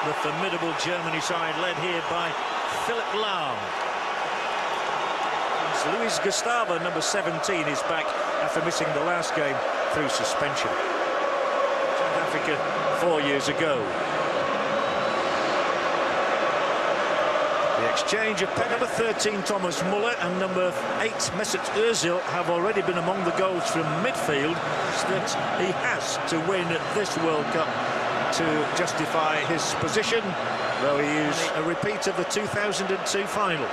the formidable Germany side led here by Philipp Lahm. Luis Gustavo, number 17, is back after missing the last game through suspension. South Africa 4 years ago. The exchange of number 13 Thomas Muller and number 8 Mesut Ozil have already been among the goals from midfield that he has to win this World Cup to justify his position, though he is a repeat of the 2002 final,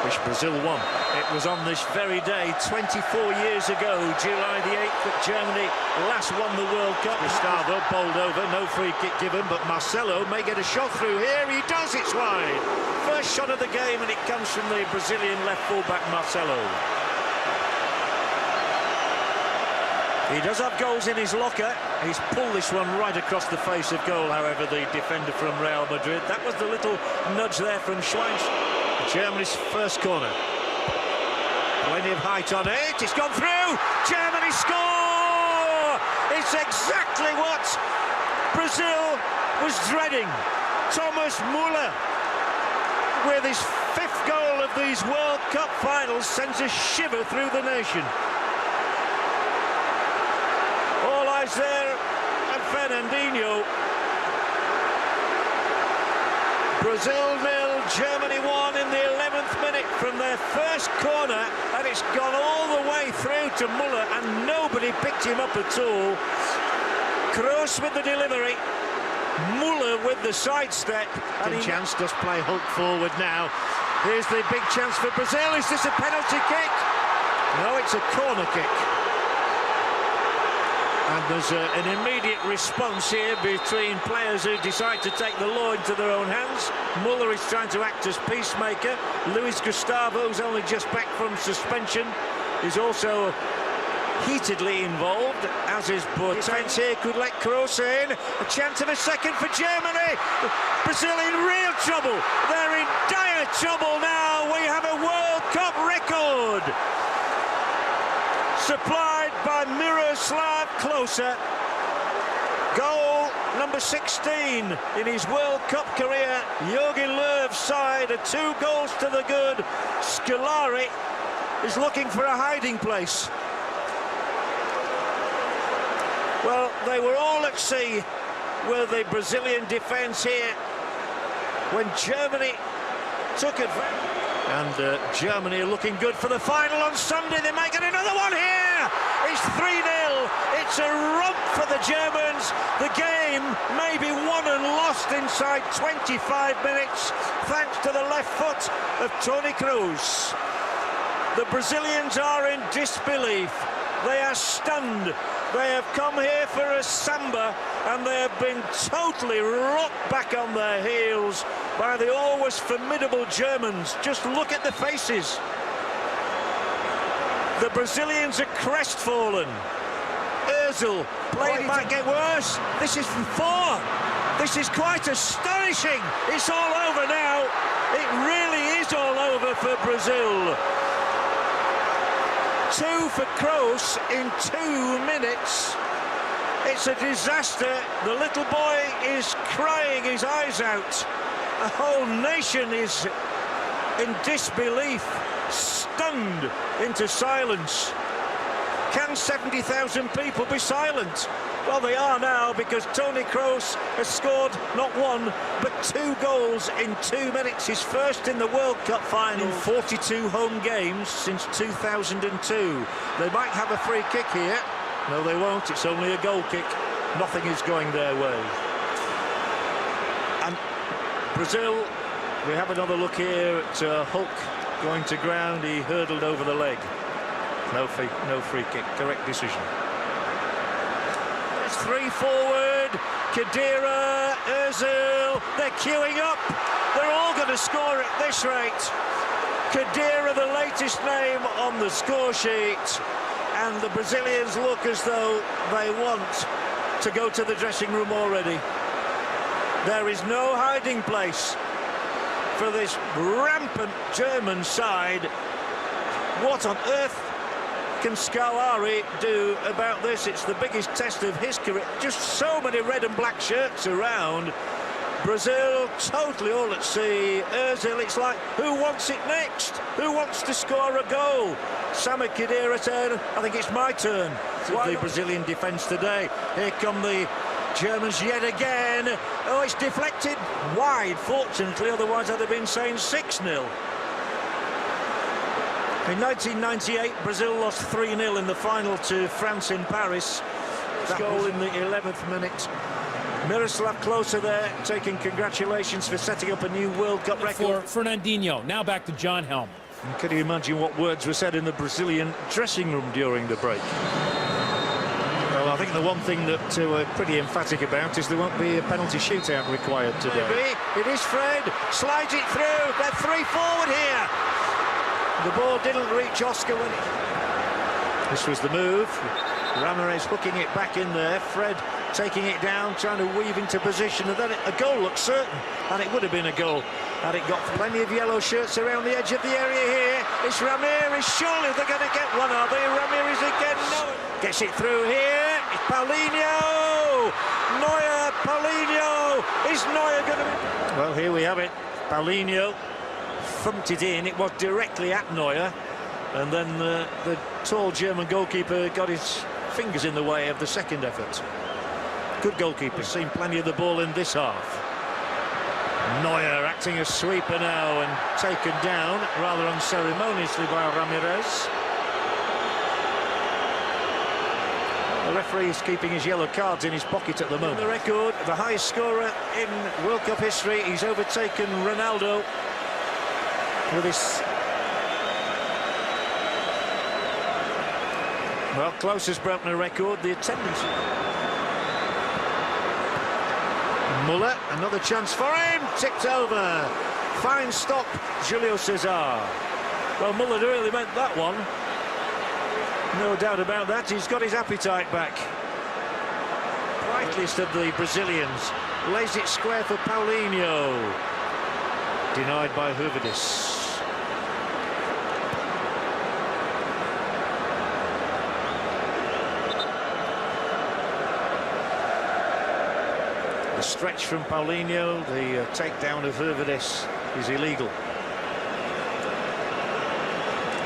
which Brazil won. It was on this very day, 24 years ago, July the 8th, that Germany last won the World Cup. Gustavo bowled over, no free kick given, but Marcelo may get a shot through here. He does, it's wide. First shot of the game, and it comes from the Brazilian left full-back Marcelo. He does have goals in his locker. He's pulled this one right across the face of goal, however, the defender from Real Madrid. That was the little nudge there from Schweinz. Germany's first corner. Plenty of height on it. It's gone through. Germany score! It's exactly what Brazil was dreading. Thomas Muller, with his 5th goal of these World Cup finals, sends a shiver through the nation. All eyes there at Fernandinho. Brazil 0, Germany 1 in the 11th minute from their first corner, and it's gone all the way through to Muller, and nobody picked him up at all. Kroos with the delivery, Muller with the sidestep, and he chance does play Hulk forward now. Here's the big chance for Brazil. Is this a penalty kick? No, it's a corner kick. And there's an immediate response here between players who decide to take the law into their own hands. Muller is trying to act as peacemaker. Luis Gustavo, who's only just back from suspension, is also heatedly involved, as is Boateng. Defence here could let Kroos in. A chance of a second for Germany. Brazil in real trouble. They're in dire trouble now. We have a World Cup record, supplied by Miroslav Klose. Goal number 16 in his World Cup career. Jogi Löw's side are 2 goals to the good. Scolari is looking for a hiding place. Well, they were all at sea with the Brazilian defence here when Germany took advantage. And Germany are looking good for the final on Sunday. They might get another one here. It's 3-0. It's a romp for the Germans. The game may be won and lost inside 25 minutes, thanks to the left foot of Toni Kroos. The Brazilians are in disbelief. They are stunned. They have come here for a samba, and they have been totally rocked back on their heels by the always formidable Germans. Just look at the faces. The Brazilians are crestfallen. Ozil played it might get worse. This is from 4. This is quite astonishing. It's all over now. It really is all over for Brazil. 2 for Kroos in 2 minutes. It's a disaster. The little boy is crying his eyes out. The whole nation is in disbelief, stunned into silence. Can 70,000 people be silent? Well, they are now, because Toni Kroos has scored not 1 but 2 goals in 2 minutes. His first in the World Cup final. In 42 home games since 2002. They might have a free kick here. No, they won't. It's only a goal kick. Nothing is going their way. And Brazil, we have another look here at Hulk going to ground. He hurdled over the leg. No free kick. Correct decision. 3 forward, Khedira, Ozil, they're queuing up. They're all going to score at this rate. Khedira, the latest name on the score sheet, and the Brazilians look as though they want to go to the dressing room already. There is no hiding place for this rampant German side. What on earth can Scolari do about this? It's the biggest test of his career. Just so many red and black shirts around. Brazil totally all at sea. Ozil, it's like, who wants it next? Who wants to score a goal? Sami Khedira said, I think it's my turn. The Brazilian defence today. Here come the Germans yet again. Oh, it's deflected wide, fortunately, otherwise I'd have been saying 6-0. In 1998, Brazil lost 3-0 in the final to France in Paris. That goal in the 11th minute. Miroslav Klose there, taking congratulations for setting up a new World Cup record. For Fernandinho, now back to John Helm. And can you imagine what words were said in the Brazilian dressing room during the break? Well, I think the one thing that we're pretty emphatic about is there won't be a penalty shootout required today. Maybe. It is Fred, slides it through, they're 3 forward here. The ball didn't reach Oscar when this was the move. Ramirez hooking it back in there, Fred taking it down, trying to weave into position, and then a goal looks certain, and it would have been a goal had it got plenty of yellow shirts around the edge of the area here. It's Ramirez, surely they're going to get one, are they? Ramirez again, no. Gets it through here, it's Paulinho! Neuer, Paulinho! Is Neuer going to... Well, here we have it, Paulinho thumped it in, it was directly at Neuer, and then the tall German goalkeeper got his fingers in the way of the second effort. Good goalkeeper, seen plenty of the ball in this half. Neuer acting as sweeper now and taken down rather unceremoniously by Ramirez. The referee is keeping his yellow cards in his pocket at the moment. The record, the highest scorer in World Cup history, he's overtaken Ronaldo with his... Well, Klose has broken a record, the attendance. Muller, another chance for him, tipped over. Fine stop, Julio Cesar. Well, Muller really meant that one. No doubt about that, he's got his appetite back. Brightest of the Brazilians, lays it square for Paulinho. Denied by Hövedes. The stretch from Paulinho, the takedown of Hövedes is illegal.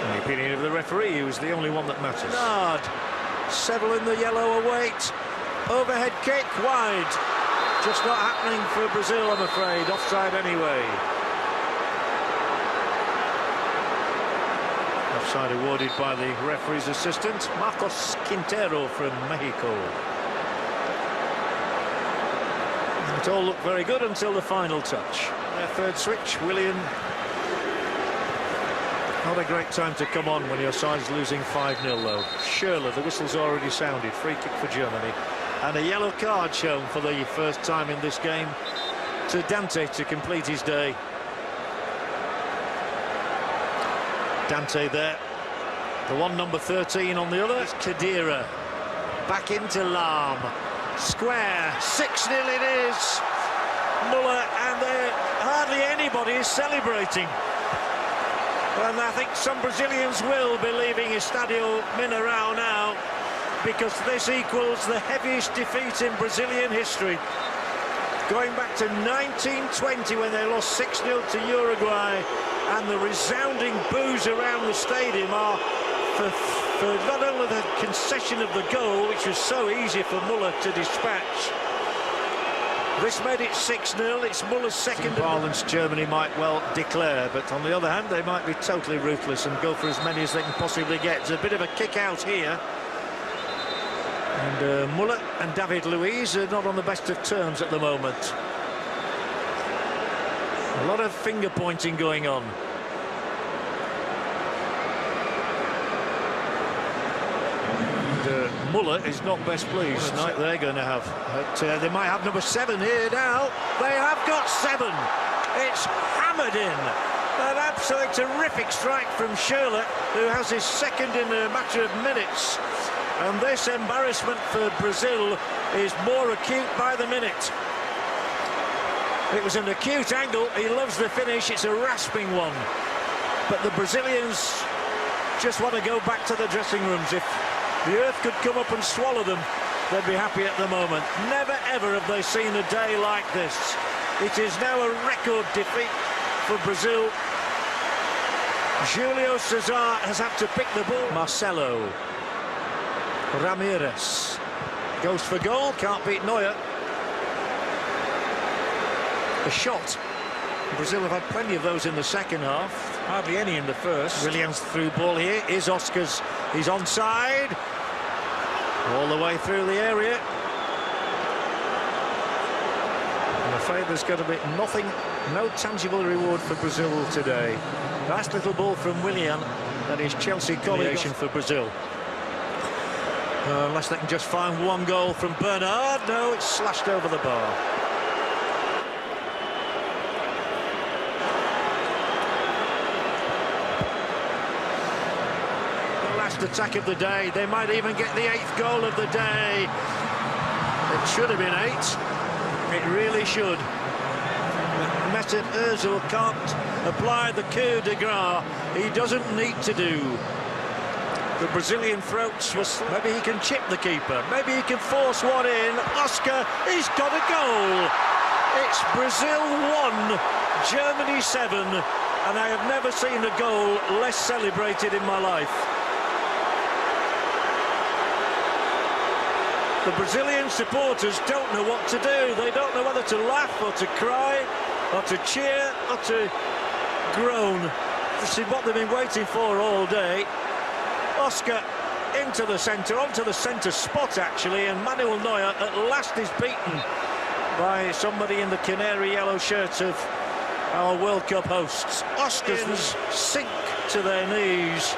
In the opinion of the referee, he was the only one that matters. Nard, Seville in the yellow await. Overhead kick, wide. Just not happening for Brazil, I'm afraid. Offside anyway. Offside awarded by the referee's assistant, Marcos Quintero from Mexico. It all looked very good until the final touch. Their third switch, Willian. Not a great time to come on when your side's losing 5-0 though. Schürrle, the whistle's already sounded. Free kick for Germany. And a yellow card shown for the first time in this game to Dante to complete his day. Dante there. The one, number 13 on the other. It's Khedira. Back into Lahm. Square, 6-0 it is. Muller, and hardly anybody is celebrating. And I think some Brazilians will be leaving Estadio Mineirão now, because this equals the heaviest defeat in Brazilian history. Going back to 1920 when they lost 6-0 to Uruguay, and the resounding boos around the stadium are for not only the concession of the goal, which was so easy for Muller to dispatch. This made it 6-0, it's Muller's second. Violence Germany might well declare, but on the other hand, they might be totally ruthless and go for as many as they can possibly get. There's a bit of a kick out here. And Muller and David Luiz are not on the best of terms at the moment. A lot of finger pointing going on. Muller is not best pleased tonight. They're going to have, but they might have number 7 here now. They have got 7. It's hammered in. An absolutely terrific strike from Schürrle, who has his second in a matter of minutes. And this embarrassment for Brazil is more acute by the minute. It was an acute angle. He loves the finish. It's a rasping one. But the Brazilians just want to go back to the dressing rooms. If the earth could come up and swallow them, they'd be happy at the moment. Never ever have they seen a day like this. It is now a record defeat for Brazil. Julio Cesar has had to pick the ball. Marcelo. Ramirez. Goes for goal, can't beat Neuer. A shot. Brazil have had plenty of those in the second half. Hardly any in the first. Williams through ball here. Is Oscars. He's onside. All the way through the area. I'm afraid there's going to be nothing, no tangible reward for Brazil today. Nice little ball from Willian and his Chelsea colleague for Brazil. Unless they can just find one goal from Bernard. No, it's slashed over the bar. The last attack of the day. They might even get the 8th goal of the day. It should have been 8. It really should. Mesut Ozil can't apply the coup de grace. He doesn't need to do. The Brazilian throats were... Maybe he can chip the keeper. Maybe he can force one in. Oscar, he's got a goal. It's Brazil 1, Germany 7, and I have never seen a goal less celebrated in my life. The Brazilian supporters don't know what to do. They don't know whether to laugh or to cry or to cheer or to groan. This is what they've been waiting for all day. Oscar into the centre, onto the centre spot actually, and Manuel Neuer at last is beaten by somebody in the canary yellow shirts of our World Cup hosts. Oscars sink to their knees.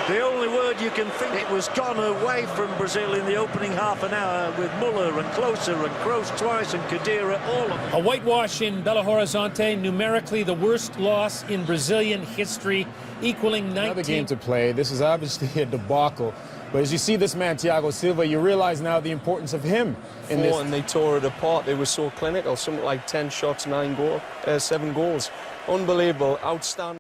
The only word you can think, it was gone away from Brazil in the opening half an hour with Muller and Klose and Kroos twice and Khedira, all of them. A whitewash in Belo Horizonte, numerically the worst loss in Brazilian history, equaling 19. Another game to play. This is obviously a debacle. But as you see this man, Thiago Silva, you realize now the importance of him in this. And they tore it apart. They were so clinical. Something like 10 shots, 7 goals. Unbelievable, outstanding.